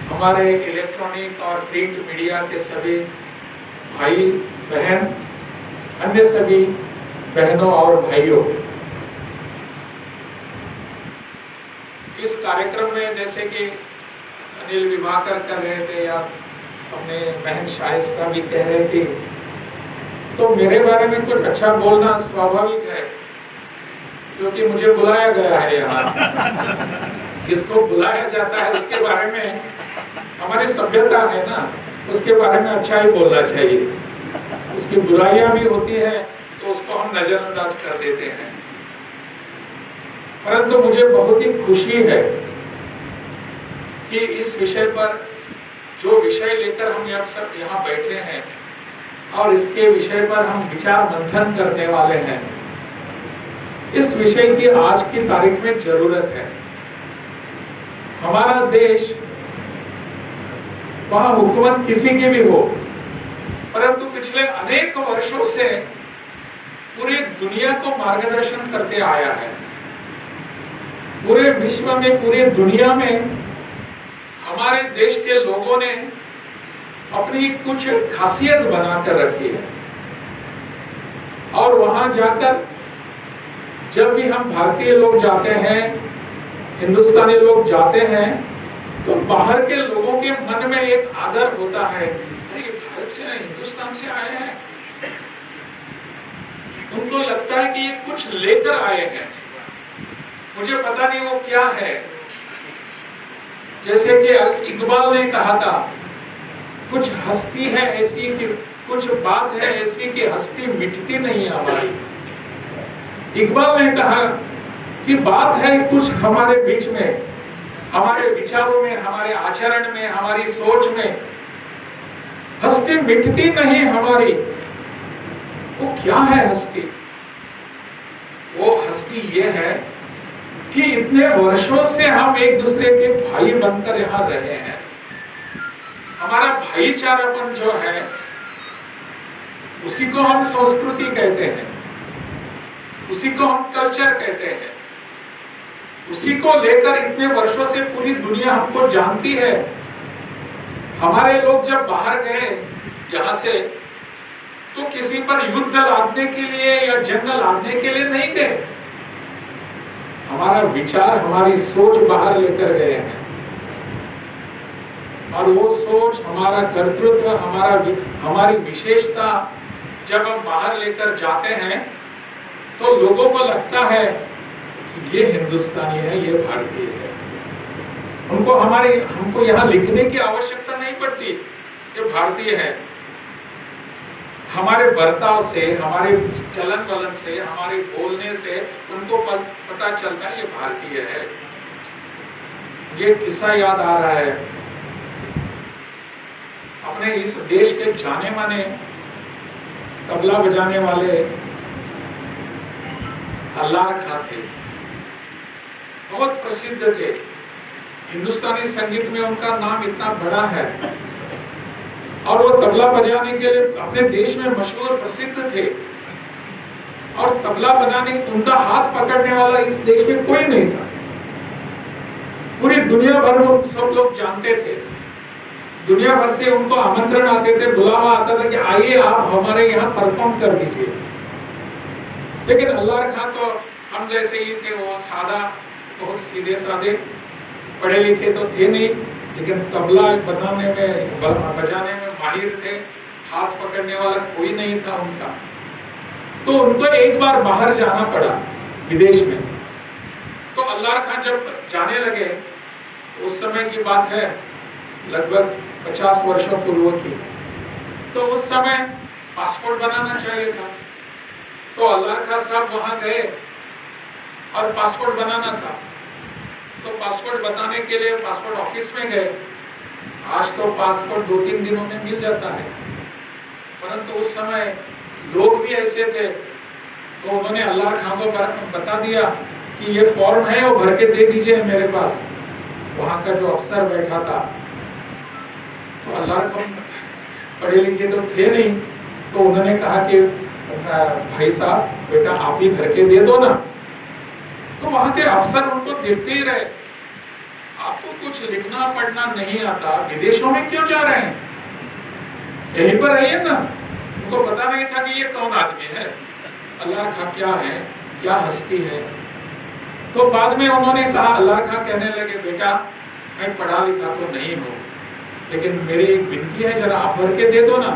S9: हमारे इलेक्ट्रॉनिक और प्रिंट मीडिया के सभी भाई बहन, अन्य सभी बहनों और भाइयों, इस कार्यक्रम में जैसे कि अनिल विभाकर कर रहे थे या अपने बहन शाइस्ता भी कह रहे थे, तो मेरे बारे में कुछ अच्छा बोलना स्वाभाविक है, क्योंकि मुझे बुलाया गया है यहाँ। जिसको बुलाया जाता है उसके बारे में, हमारी सभ्यता है ना, उसके बारे में अच्छा ही बोलना चाहिए। उसकी बुराइयां भी होती है तो उसको हम नजरअंदाज कर देते हैं। परंतु मुझे बहुत ही खुशी है कि इस विषय पर, जो विषय लेकर हम सब यहाँ बैठे हैं और इसके विषय पर हम विचार मंथन करने वाले हैं, इस विषय की आज की तारीख में जरूरत है। हमारा देश, वहां हुकूमत किसी की भी हो, परंतु पिछले अनेक वर्षों से पूरी दुनिया को मार्गदर्शन करते आया है। पूरे विश्व में, पूरी दुनिया में हमारे देश के लोगों ने अपनी कुछ खासियत बनाकर रखी है। और वहां जाकर जब भी हम भारतीय लोग जाते हैं, हिंदुस्तानी लोग जाते हैं, तो बाहर के लोगों के मन में एक आदर होता है, अरे भारत से, हिंदुस्तान से आए हैं। उनको लगता है कि ये कुछ लेकर आए हैं, मुझे पता नहीं वो क्या है। जैसे कि इकबाल ने कहा था, कुछ हस्ती है ऐसी कि, कुछ बात है ऐसी कि हस्ती मिटती नहीं हमारी। इकबाल ने कहा कि बात है कुछ हमारे बीच में, हमारे विचारों में, हमारे आचरण में, हमारी सोच में, हस्ती मिटती नहीं हमारी। वो क्या है हस्ती? वो हस्ती ये है कि इतने वर्षों से हम एक दूसरे के भाई बनकर यहाँ रहे हैं। हमारा भाईचारापन जो है, उसी को हम संस्कृति कहते हैं, उसी को हम कल्चर कहते हैं। उसी को लेकर इतने वर्षों से पूरी दुनिया हमको जानती है। हमारे लोग जब बाहर गए यहाँ से, तो किसी पर युद्ध लादने के लिए या जंग लादने के लिए नहीं गए। हमारा विचार, हमारी सोच बाहर लेकर गए हैं, और वो सोच, हमारा कर्तृत्व, हमारी विशेषता जब हम बाहर लेकर जाते हैं, तो लोगों को लगता है कि ये हिंदुस्तानी है, ये भारतीय है। हमको यहाँ लिखने की आवश्यकता नहीं पड़ती कि भारतीय है। हमारे बर्ताव से, हमारे चलन वलन से, हमारे बोलने से उनको पता चलता है ये भारतीय है। ये किस्सा याद आ रहा है, अपने इस देश के जाने माने तबला बजाने वाले अल्लाह खां थे, बहुत प्रसिद्ध थे। हिंदुस्तानी संगीत में उनका नाम इतना बड़ा है, और वो तबला बजाने के लिए अपने देश में मशहूर प्रसिद्ध थे। और तबला बनाने, उनका हाथ पकड़ने वाला इस देश में कोई नहीं था। पूरी दुनिया भर में सब लोग जानते थे। दुनिया भर से उनको आमंत्रण आते थे, बुलावा आता था कि आइए आप हमारे यहाँ परफॉर्म कर दीजिए। लेकिन अल्लाह खां तो हम जैसे ही थे, वो सादा, बहुत सीधे साधे, पढ़े लिखे तो थे नहीं, लेकिन तबला बनाने में, बजाने में माहिर थे। हाथ पकड़ने वाला कोई नहीं था उनका। तो उनको एक बार बाहर जाना पड़ा, विदेश में। तो अल्लाह खां जब जाने लगे, उस समय की बात है, लगभग 50 वर्षों पूर्व की। तो उस समय पासपोर्ट बनाना चाहिए था। तो अल्लाह खां साहब वहां गए और पासपोर्ट बनाना था, तो पासपोर्ट बनाने के लिए पासपोर्ट ऑफिस में गए। आज तो पासपोर्ट 2-3 दिनों में मिल जाता है, परंतु उस समय लोग भी ऐसे थे, तो उन्होंने अल्लाह खां को बता दिया कि ये फॉर्म है, वो भर के दे दीजिए मेरे पास। वहां का जो अफसर बैठा था, तो अल्लाह खां पढ़े लिखे तो थे नहीं, तो उन्होंने कहा कि भाई साहब बेटा आप ही भर के दे दो ना। तो वहां के अफसर उनको देखते ही रहे, आपको कुछ लिखना पढ़ना नहीं आता, विदेशों में क्यों जा रहे हैं, यहीं पर रहिए ना। उनको पता नहीं था कि ये कौन आदमी है, अल्लाह खां क्या है, क्या हस्ती है। तो बाद में उन्होंने कहा, अल्लाह खां कहने लगे बेटा मैं पढ़ा लिखा तो नहीं हूँ, लेकिन मेरी एक विनती है, जरा आप भर के दे दो ना।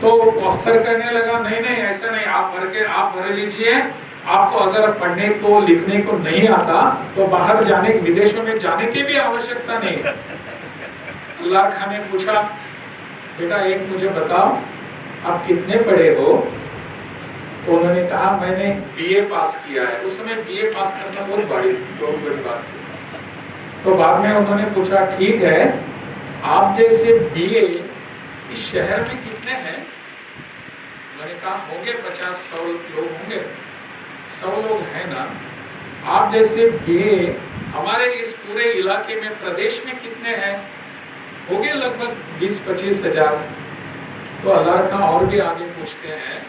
S9: तो अफसर कहने लगा नहीं नहीं ऐसा नहीं, आप भर लीजिए, आपको अगर पढ़ने को लिखने को नहीं आता तो बाहर जाने, विदेशों में जाने की भी आवश्यकता नहीं। अल्लाह खां ने पूछा बेटा एक मुझे बताओ आप कितने पढ़े हो। तो उन्होंने कहा मैंने बीए पास किया है। उस समय बीए पास करना बहुत बड़ी बात थी। तो बाद में उन्होंने पूछा ठीक है, आप जैसे बीए इस शहर में कितने हैं। मैंने कहा होंगे 50-100 लोग होंगे। 100 लोग हैं ना। आप जैसे बीए हमारे इस पूरे इलाके में, प्रदेश में कितने हैं, होंगे लगभग 20-25 हजार। तो अल्लाह खां और भी आगे पूछते हैं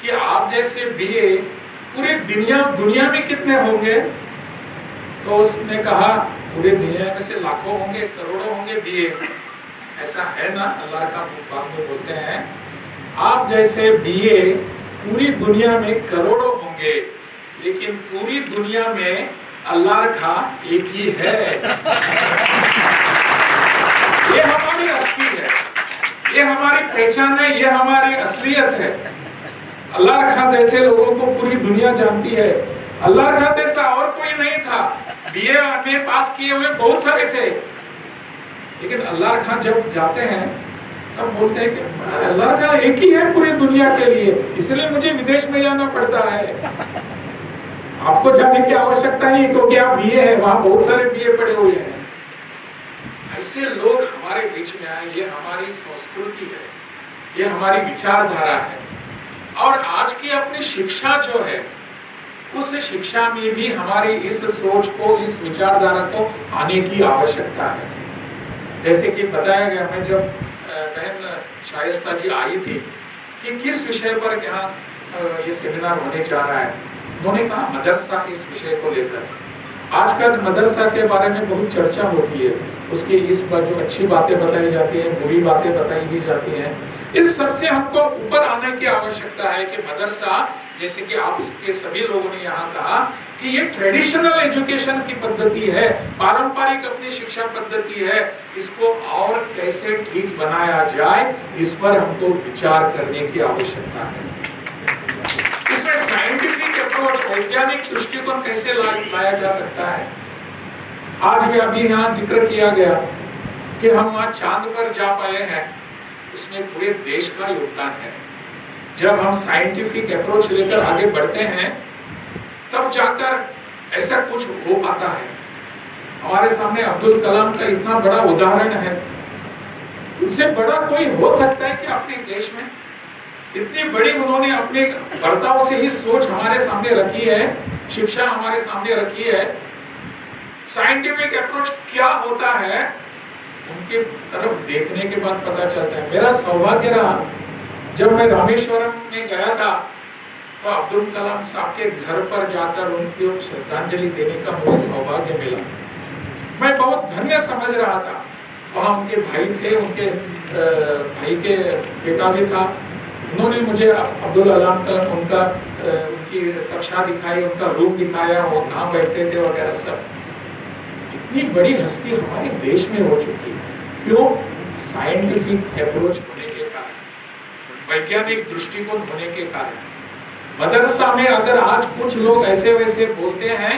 S9: कि आप जैसे बीए पूरे दुनिया में कितने होंगे। तो उसने कहा पूरे दुनिया में से लाखों होंगे, करोड़ों होंगे बीए। ऐसा है ना। अल्लाह खां बाद में बोलते हैं आप जैसे बीए पूरी दुनिया में करोड़ों होंगे, लेकिन पूरी दुनिया में अल्लाह खां एक ही है। ये हमारी असली है, ये हमारी पहचान है, ये हमारी असलियत है। अल्लाह खां जैसे लोगों को पूरी दुनिया जानती है। अल्लाह खां जैसा और कोई नहीं था। बीए में पास किए हुए बहुत सारे थे, लेकिन अल्लाह खां जब जाते हैं तब बोलते हैं कि अल्लाह खां एक ही है पूरी दुनिया के लिए, इसलिए मुझे विदेश में जाना पड़ता है। आपको जाने की आवश्यकता नहीं, क्योंकि आप बीए हैं, वहां बहुत सारे बीए पड़े हुए हैं। ऐसे लोग हमारे बीच में आए, ये हमारी संस्कृति है, ये हमारी विचारधारा है। और आज की अपनी शिक्षा जो है, उस शिक्षा में भी हमारी इस सोच को, इस विचारधारा को आने की आवश्यकता है। जैसे कि बताया गया, मैं जब बहन शाइस्ता जी आई थी कि किस विषय पर यहाँ ये सेमिनार होने जा रहा है, उन्होंने कहा मदरसा इस विषय को लेकर। आजकल मदरसा के बारे में बहुत चर्चा होती है, उसकी इस पर जो अच्छी बातें बताई जाती हैं, बुरी बातें बताई भी जाती हैं। इस सबसे हमको ऊपर आने की आवश्यकता है कि मदरसा, जैसे कि आपके सभी लोगों ने यहाँ कहा कि ये ट्रेडिशनल एजुकेशन की पद्धति है, पारंपरिक अपनी शिक्षा पद्धति है, इसको और कैसे ठीक बनाया जाए, इस पर हमको विचार करने की आवश्यकता है। इसमें साइंटिफिक अप्रोच, वैज्ञानिक दृष्टिकोण कैसे लाया जा सकता है। आज भी अभी यहाँ जिक्र किया गया कि हम वहाँ चांद पर जा पाए हैं, इसमें पूरे देश का योगदान है। जब हम साइंटिफिक अप्रोच लेकर आगे बढ़ते हैं, तब जाकर ऐसा कुछ हो पाता है। हमारे सामने अब्दुल कलाम का इतना बड़ा उदाहरण है, इनसे बड़ा कोई हो सकता है कि अपने देश में इतनी बड़ी उन्होंने अपने बर्ताव से ही सोच हमारे सामने रखी है, शिक्षा हमारे सामने रखी है। साइंटिफिक अप्रोच क्या होता है, उनके तरफ देखने के बाद पता चलता है। मेरा सौभाग्य रहा, जब मैं रामेश्वरम में गया था तो अब्दुल कलाम साहब के घर पर जाकर उनकी श्रद्धांजलि देने का मुझे सौभाग्य मिला। मैं बहुत धन्य समझ रहा था। वहाँ उनके भाई थे, उनके भाई के बेटा भी था। उन्होंने मुझे अब्दुल कलाम उनकी कक्षा दिखाई, उनका रूप दिखाया, वो कहाँ बैठते थे वगैरह सब। इतनी बड़ी हस्ती हमारे देश में हो चुकी है। क्यों? साइंटिफिक अप्रोच होने के कारण, वैज्ञानिक दृष्टिकोण होने के कारण। मदरसा में अगर आज कुछ लोग ऐसे वैसे बोलते हैं,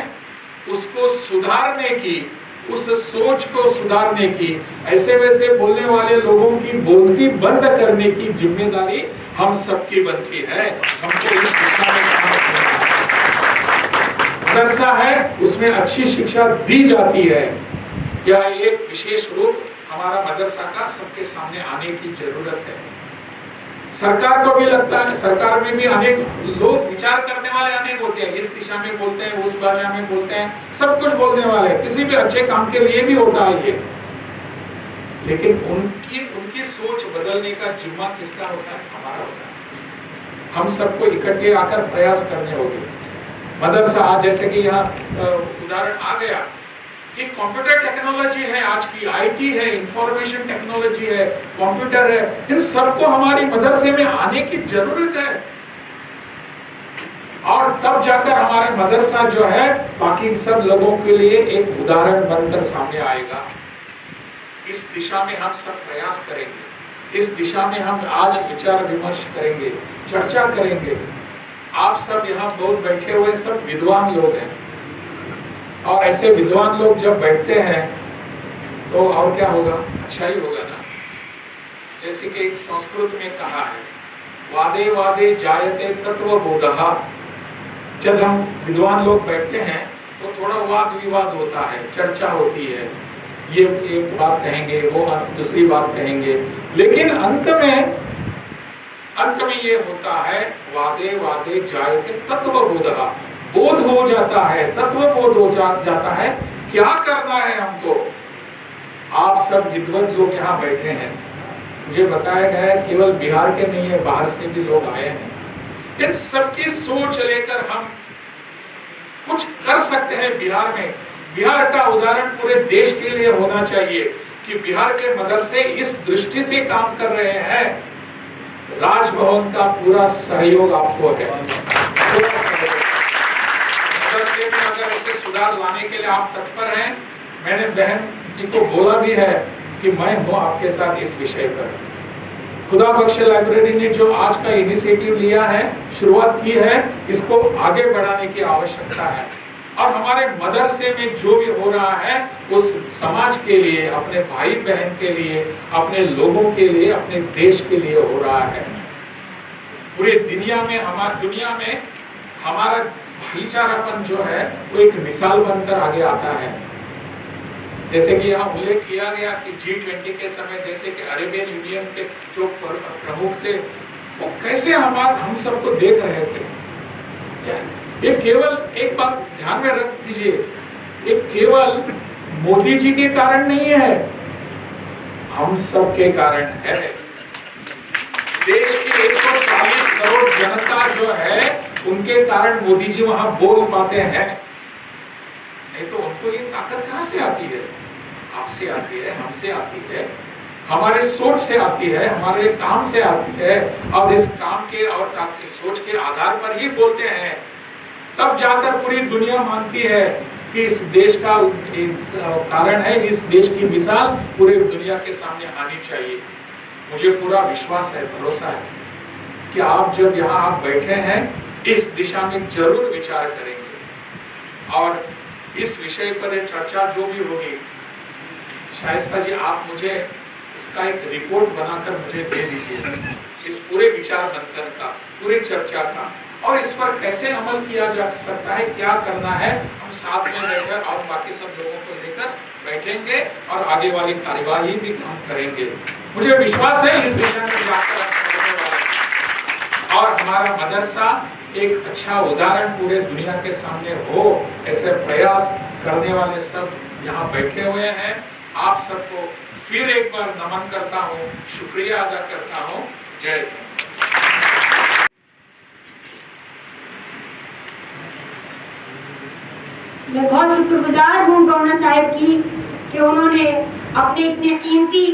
S9: उसको सुधारने की उस सोच को सुधारने की, ऐसे वैसे बोलने वाले लोगों की बोलती बंद करने की जिम्मेदारी हम सबकी बनती है। हमको इस दिशा में काम करना है। मदरसा है, उसमें अच्छी शिक्षा दी जाती है। यह एक विशेष रूप हमारा मदरसा का सबके सामने आने की जरूरत है। सरकार को भी लगता है, सरकार में भी अनेक लोग विचार करने वाले अनेक होते हैं, इस दिशा में बोलते हैं, उस भाषा में बोलते हैं, सब कुछ बोलने वाले, किसी भी अच्छे काम के लिए भी होता है ये। लेकिन उनकी सोच बदलने का जिम्मा किसका होता है? हमारा होता है। हम सबको इकट्ठे आकर प्रयास करने होंगे। मदरसा आज जैसे कि यहाँ उदाहरण आ गया कि कंप्यूटर टेक्नोलॉजी है, आज की आईटी है, इंफॉर्मेशन टेक्नोलॉजी है, कंप्यूटर है, इन सबको हमारी मदरसे में आने की जरूरत है। और तब जाकर हमारा मदरसा जो है बाकी सब लोगों के लिए एक उदाहरण बनकर सामने आएगा। इस दिशा में हम सब प्रयास करेंगे। इस दिशा में हम आज विचार विमर्श करेंगे, चर्चा करेंगे। आप सब यहाँ बहुत बैठे हुए सब विद्वान लोग हैं, और ऐसे विद्वान लोग जब बैठते हैं तो और क्या होगा? अच्छा ही होगा ना। जैसे कि एक संस्कृत में कहा है, वादे वादे जायते तत्वबोधः। जब हम विद्वान लोग बैठते हैं तो थोड़ा वाद विवाद होता है, चर्चा होती है, ये एक बात कहेंगे, वो दूसरी बात कहेंगे, लेकिन अंत में ये होता है, वादे वादे जायते तत्वबोधः। बोध हो जाता है, तत्व बोध हो जाता है, क्या करना है हमको। आप सब विद्वत लोग यहाँ बैठे हैं, मुझे बताया गया है केवल बिहार के नहीं है, बाहर से भी लोग आए हैं। इन सबकी सोच लेकर हम कुछ कर सकते हैं बिहार में। बिहार का उदाहरण पूरे देश के लिए होना चाहिए कि बिहार के मदरसे इस दृष्टि से काम कर रहे हैं। राजभवन का पूरा सहयोग आपको है। मदरसे में अगर ऐसे सुधार लाने के लिए आप तत्पर हैं, मैंने बहन जी को बोला भी है कि मैं हूँ आपके साथ इस विषय पर। खुदा बख्श लाइब्रेरी ने जो आज का इनिशिएटिव लिया है, शुरुआत की है, इसको आगे बढ़ाने की आवश्यकता है। और हमारे मदरसे में जो भी हो रहा है उस समाज के लिए, अपने भाई बहन के लिए, अपने लोगों के लिए, अपने देश के लिए हो रहा है। पूरी दुनिया में हमारा भाईचारापन जो है वो एक मिसाल बनकर आगे आता है। जैसे कि यहाँ उल्लेख किया गया कि G20 के समय जैसे कि अरेबियन यूनियन के जो प्रमुख थे वो कैसे हम सबको देख रहे थे। क्या ये केवल एक बात ध्यान में रख दीजिए, ये केवल मोदी जी के कारण नहीं है, हम सब के कारण है। देश की 140 करोड़ जनता जो है उनके कारण मोदी जी वहां बोल पाते हैं, नहीं तो उनको ये ताकत कहां से आती है? आपसे आती है, हमसे आती है, हमारे सोच से आती है, हमारे काम से आती है। और इस काम के और सोच के आधार पर ही बोलते हैं, तब जाकर पूरी दुनिया मानती है कि इस देश का कारण है, इस देश की मिसाल पूरी दुनिया के सामने आनी चाहिए। मुझे पूरा विश्वास है, भरोसा है कि आप जब यहाँ आप बैठे हैं इस दिशा में जरूर विचार करेंगे। और इस विषय पर चर्चा जो भी होगी, शाइस्ता जी आप मुझे इसका एक रिपोर्ट बनाकर मुझे दे दीजिए, इस पूरे विचार मंथन का, पूरी चर्चा का, और इस पर कैसे अमल किया जा सकता है, क्या करना है। हम साथ में रहकर और बाकी सब लोगों को लेकर बैठेंगे और आगे वाली कार्यवाही भी हम करेंगे। मुझे विश्वास है इस दिशा में जाकर और हमारा मदरसा एक अच्छा उदाहरण पूरे दुनिया के सामने हो, ऐसे प्रयास करने वाले सब यहाँ बैठे हुए हैं। आप सबको फिर एक बार नमन करता हूँ, शुक्रिया अदा करता हूँ। जय हिंद।
S2: मैं बहुत शुक्रगुजार हूँ गवर्नर साहब की कि उन्होंने अपने इतने कीमती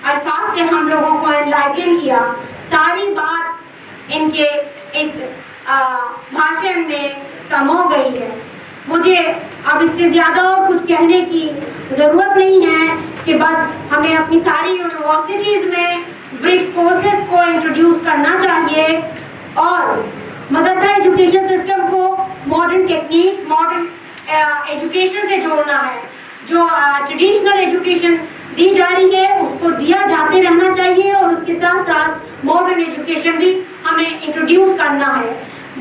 S2: अल्फाज से हम लोगों को एनलाइटन किया। सारी बात इनके इस भाषण में समो गई है। मुझे अब इससे ज़्यादा और कुछ कहने की ज़रूरत नहीं है कि बस हमें अपनी सारी यूनिवर्सिटीज़ में ब्रिज कोर्सेज को इंट्रोड्यूस करना चाहिए और मदरसा एजुकेशन सिस्टम को मॉडर्न टेक्निक्स, मॉडर्न एजुकेशन से जोड़ना है। जो ट्रेडिशनल एजुकेशन दी जा रही है उसको दिया जाते रहना चाहिए और उसके साथ साथ मॉडर्न एजुकेशन भी हमें इंट्रोड्यूस करना है।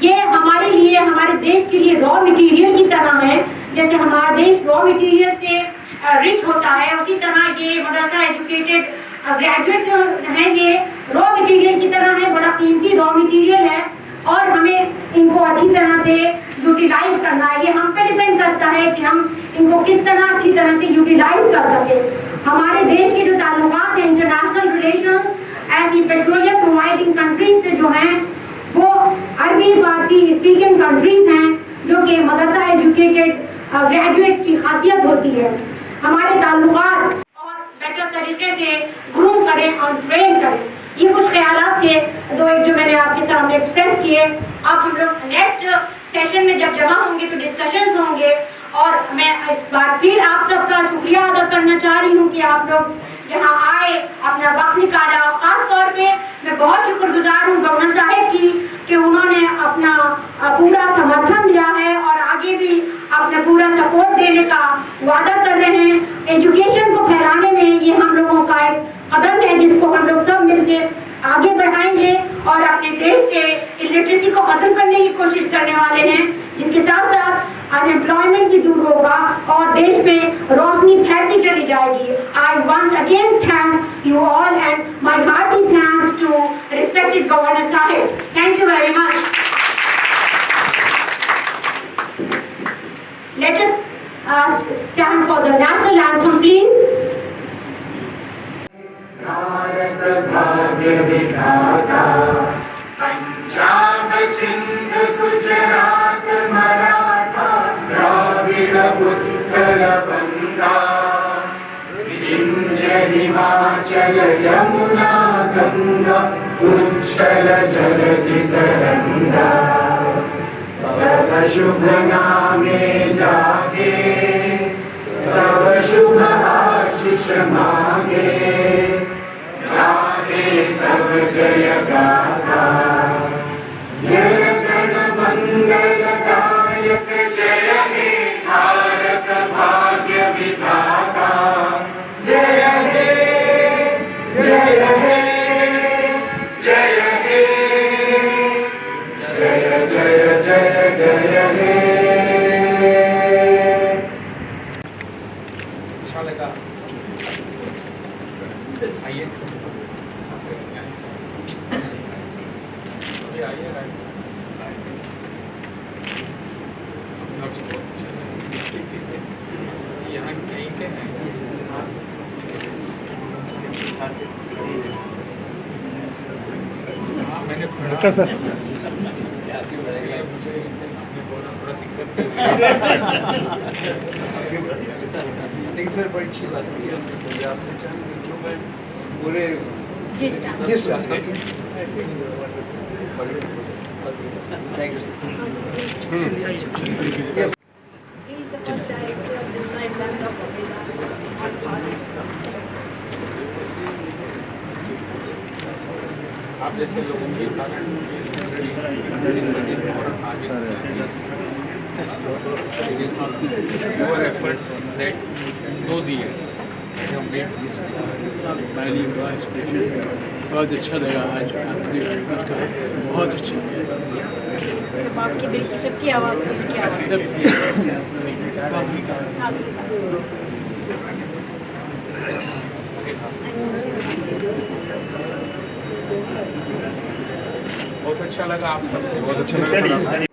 S2: ये हमारे लिए, हमारे देश के लिए रॉ मटेरियल की तरह है। जैसे हमारा देश रॉ मटेरियल से रिच होता है, उसी तरह ये मदरसा एजुकेटेड ग्रेजुएट्स हैं, ये रॉ मटेरियल की तरह है, बड़ा कीमती रॉ मटेरियल है और हमें इनको अच्छी तरह से यूटिलाइज करना है। ये हम पे डिपेंड करता है कि हम इनको किस तरह अच्छी तरह से यूटिलाइज कर सकें। हमारे देश के जो ताल्लुकात हैं, इंटरनेशनल रिलेशंस ऐसी पेट्रोलियम प्रोवाइडिंग कंट्रीज से जो हैं वो अरबी फारसी स्पीकिंग कंट्रीज हैं, जो कि मदरसा एजुकेटेड ग्रेजुएट्स की खासियत होती है। हमारे ताल्लुकात और बेटर तरीके से ग्रूम करें और ट्रेन करें। ये कुछ ख्यालात थे दो एक जो मैंने आपके सामने एक्सप्रेस किए। अब हम लोग नेक्स्ट सेशन में जब जमा होंगे तो डिस्कशंस होंगे और मैं इस बार फिर आप सबका शुक्रिया अदा करना चाह रही हूँ कि आप लोग यहाँ आए, अपना वक्त निकाला। खास तौर पे मैं बहुत शुक्रगुजार हूँ गवर्नर साहब की कि उन्होंने अपना पूरा समर्थन दिया है और आगे भी अपना पूरा सपोर्ट देने का वादा कर रहे हैं। एजुकेशन को फैलाने में ये हम लोगों का एक कदम है जिसको हम लोग सब मिलकर आगे बढ़ाएंगे और अपने देश से इलिटरेसी को खत्म करने की कोशिश करने वाले हैं, जिसके साथ साथ अनएम्प्लॉयमेंट भी दूर होगा और देश में रोशनी फैलती चली जाएगी। I once again thank you all and my hearty thanks to respected governor साहब। Thank you very much. Let us stand for the national anthem, please.
S1: Bharat भाग्य विधाता, पंजाब सिंध गुजरात मराठा द्राविड़ उत्कल बंगा, विंध्य हिमाचल यमुना गंगा उच्छल जलधि तरंगा, तव शुभ नामे जागे, तव शुभ आशीष मांगे, गाहे तव जय गाथा, जय गण मंगल दायक जय हे भारत भाग्य विधाता, जय हे जय हे जय हे जय जय जय जय हे।
S9: अच्छा लगा, आइए आइए यहाँ कहीं के हैं मैंने
S8: डॉक्टर सर
S9: मुझे इनके सामने बोलना थोड़ा दिक्कत
S5: नहीं सर, बड़ी अच्छी बात की आपने चाहे जो मैं बोले जिस थैंक यू।
S9: आप जैसे लोगों की your efforts that those years have made this
S8: बहुत अच्छा लगा आज आपने बहुत अच्छा
S2: आपके दिल की सबकी आवाज़ की आवाज़
S9: बहुत अच्छा लगा आप सबसे बहुत अच्छा लगा।